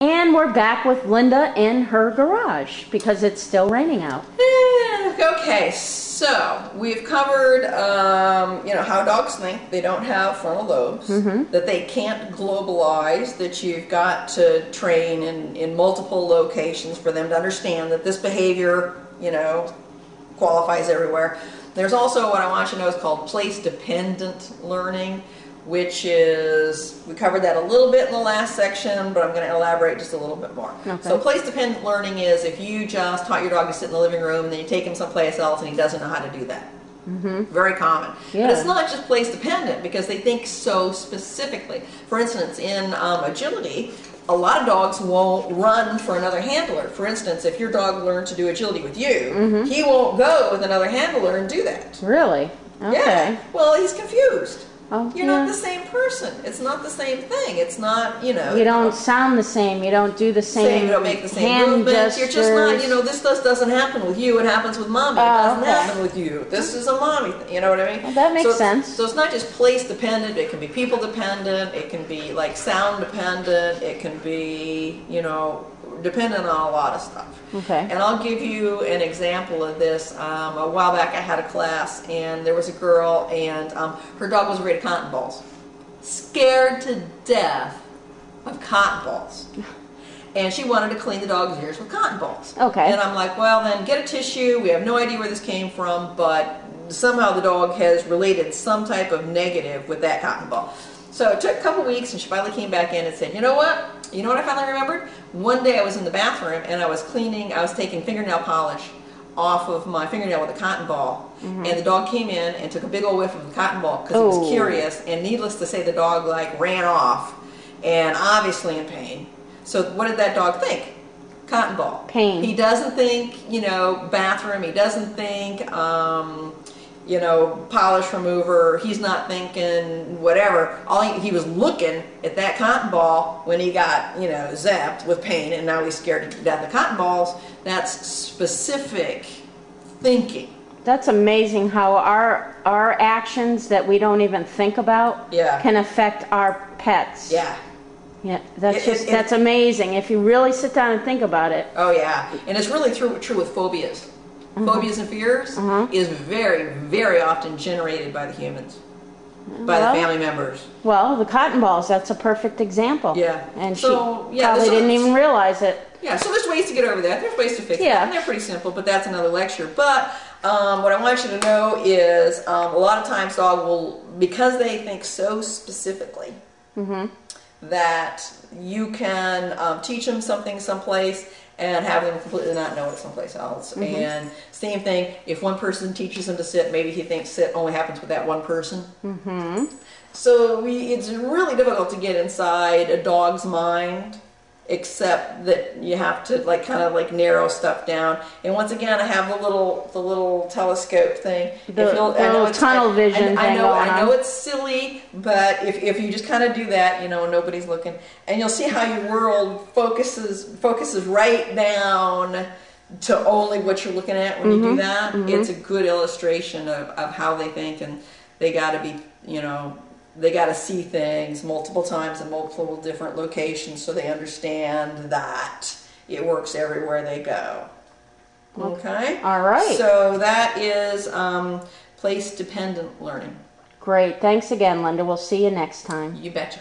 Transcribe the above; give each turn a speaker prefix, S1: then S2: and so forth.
S1: And we're back with Linda in her garage because it's still raining out.
S2: Okay, so we've covered, how dogs think. They don't have frontal lobes, that they can't globalize, that you've got to train in multiple locations for them to understand that this behavior, qualifies everywhere. There's also what I want you to know is called place-dependent learning, which is, we covered that a little bit in the last section, but I'm going to elaborate just a little bit more.
S1: Okay.
S2: So place-dependent learning is if you just taught your dog to sit in the living room and then you take him someplace else and he doesn't know how to do that. Very common.
S1: Yeah.
S2: But it's not just place-dependent because they think so specifically. For instance, in agility, a lot of dogs won't run for another handler. For instance, if your dog learned to do agility with you, he won't go with another handler and do that.
S1: Really? Okay.
S2: Yeah. Well, he's confused.
S1: Oh,
S2: You're not the same person. It's not the same thing. It's not,
S1: You don't sound the same. You don't do the same.
S2: You don't make the same
S1: hand
S2: movements.
S1: gestures.
S2: You're just not, this doesn't happen with you. It happens with mommy. It doesn't happen with you. This is a mommy thing. You know what I mean?
S1: Well, that makes sense.
S2: So it's not just place dependent. It can be people dependent. It can be like sound dependent. It can be, dependent on a lot of stuff.
S1: Okay.
S2: And I'll give you an example of this. A while back I had a class and there was a girl and her dog was afraid of cotton balls. Scared to death of cotton balls. And she wanted to clean the dog's ears with cotton balls.
S1: Okay.
S2: And I'm like, well then get a tissue. We have no idea where this came from, but somehow the dog has related some type of negative with that cotton ball. So it took a couple weeks and she finally came back in and said, you know what? You know what I finally remembered? One day I was in the bathroom and I was taking fingernail polish off of my fingernail with a cotton ball. And the dog came in and took a big old whiff of the cotton ball because it was curious. And needless to say, the dog ran off and obviously in pain. So what did that dog think? Cotton ball.
S1: Pain.
S2: He doesn't think, bathroom. He doesn't think, polish remover. He's not thinking whatever. He was looking at that cotton ball when he got, zapped with pain, and now he's scared to death of cotton balls. That's specific thinking.
S1: That's amazing how our actions that we don't even think about can affect our pets.
S2: Yeah.
S1: Yeah, that's amazing if you really sit down and think about it.
S2: Oh yeah, and it's really true with phobias. Phobias and fears is very, very often generated by the humans, by the family members.
S1: Well, the cotton balls, that's a perfect example.
S2: Yeah.
S1: And she probably didn't even realize it.
S2: Yeah, so there's ways to get over that. There's ways to fix that, and they're pretty simple, but that's another lecture. But what I want you to know is a lot of times dog will, because they think so specifically, that you can teach them something someplace and have them completely not know it someplace else. And same thing, if one person teaches them to sit, maybe he thinks sit only happens with that one person. So it's really difficult to get inside a dog's mind, except that you have to kind of narrow stuff down. And once again, I have the little telescope thing.
S1: The tunnel vision thing.
S2: I know it's silly, but if you just kind of do that, nobody's looking, and you'll see how your world focuses right down to only what you're looking at when you do that. It's a good illustration of how they think, and they got to be, they got to see things multiple times in multiple different locations so they understand that it works everywhere they go. Okay?
S1: All right.
S2: So that is place-dependent learning.
S1: Great. Thanks again, Linda. We'll see you next time.
S2: You betcha.